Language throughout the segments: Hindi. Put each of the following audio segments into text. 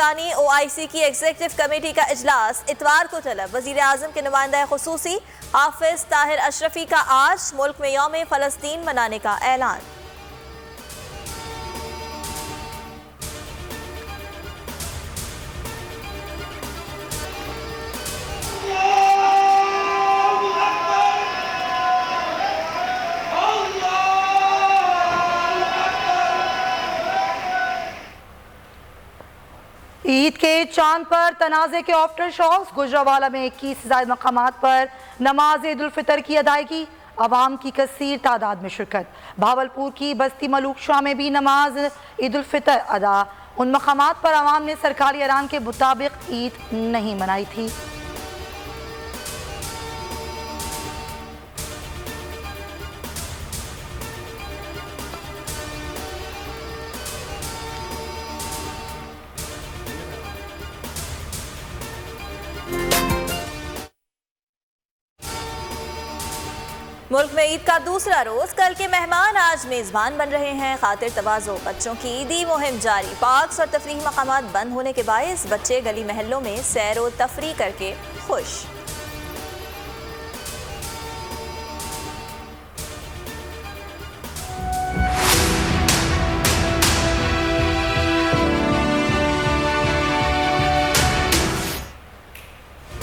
अरकानी OIC की एग्जीक्यूटिव कमेटी का इजलास इतवार को तलब। वजीर आजम के नुमाइंदा खुसूसी हाफिज ताहिर अशरफी का आज मुल्क में यौम फलस्तीन मनाने का ऐलान। ईद के चांद पर तनाज़े के आफ्टर शॉक्स। गुजरावाला में 21 से ज़ायद मकामात पर नमाज ईद उल फितर की अदायगी, अवाम की कसीर तादाद में शिरकत। भावलपुर की बस्ती मलूक शाह में भी नमाज ईद उल फितर अदा। उन मकामात पर अवाम ने सरकारी ऐलान के मुताबिक ईद नहीं मनाई थी। मुल्क में ईद का दूसरा रोज। कल के मेहमान आज मेजबान बन रहे हैं। खातिर तवाज़ो बच्चों की ईदी मुहिम जारी। पार्क्स और तफरीही मकामात बंद होने के बायस बच्चे गली महलों में सैर व तफरी करके खुश।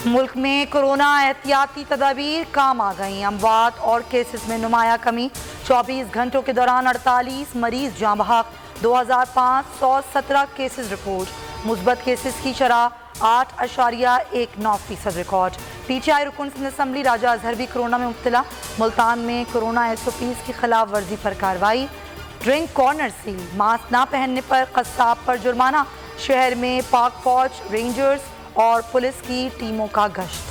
मुल्क में कोरोना एहतियाती तदाबीर काम आ गई। अमवात और केसेस में नुमाया कमी। 24 घंटों के दौरान 48 मरीज जाँ बहक। 2517 केसेस रिपोर्ट। मुस्बत केसेस की शरह 8.19% रिकॉर्ड। PTI रुकन सिंध असम्बली राजा अजहर भी कोरोना में मुब्तला। मुल्तान में कोरोना SOPs की खिलाफ वर्जी पर कार्रवाई। Drink corner seal. मास्क ना पहनने पर कस्साब पर जुर्माना। शहर में पाक फौज, रेंजर्स और पुलिस की टीमों का गश्त।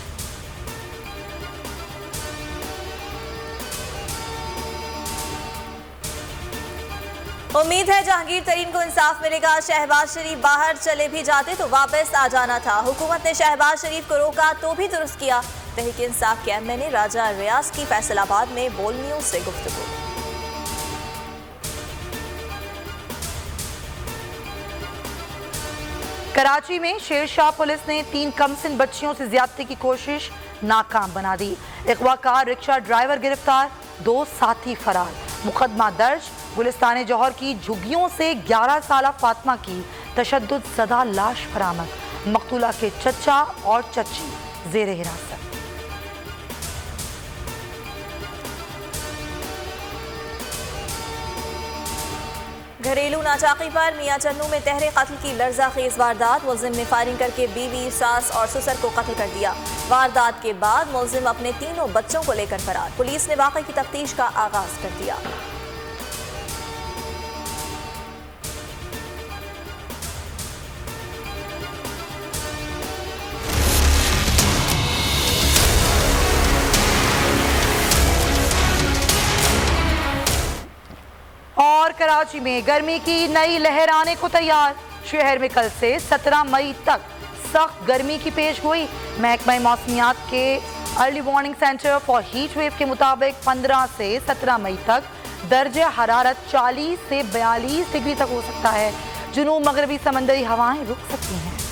उम्मीद है जहांगीर तरीन को इंसाफ मिलेगा। शहबाज शरीफ बाहर चले भी जाते तो वापस आ जाना था। हुकूमत ने शहबाज शरीफ को रोका तो भी दुरुस्त किया। तहरीक इंसाफ के एमएन ने राजा रियाज की फैसलाबाद में बोलनियों से गुफ्तगू। कराची में शेरशाह पुलिस ने 3 कमसिन बच्चियों से ज्यादती की कोशिश नाकाम बना दी। अगवाकार रिक्शा ड्राइवर गिरफ्तार, 2 साथी फरार। मुकदमा दर्ज। गुलिस्तान जौहर की झुग्गियों से 11 साला फातिमा की तशद्दुद ज़दा लाश बरामद। मकतूला के चचा और चची जेर हिरासत। घरेलू नाचाकी पर मियां चन्नू में तहरे कत्ल की लर्ज़ाखेज़ वारदात। मुलजिम ने फायरिंग करके बीवी, सास और ससुर को कत्ल कर दिया। वारदात के बाद मुलजिम अपने तीनों बच्चों को लेकर फरार। पुलिस ने वाक़े की तफ्तीश का आगाज कर दिया। और कराची में गर्मी की नई लहर आने को तैयार। शहर में कल से 17 मई तक सख्त गर्मी की पेश गोई। महकमा मौसमियात के early warning centre for heat wave के मुताबिक 15 से 17 मई तक दर्जे हरारत 40 से 42 डिग्री तक हो सकता है। जुनूब मगरबी समंदरी हवाएं रुक सकती हैं।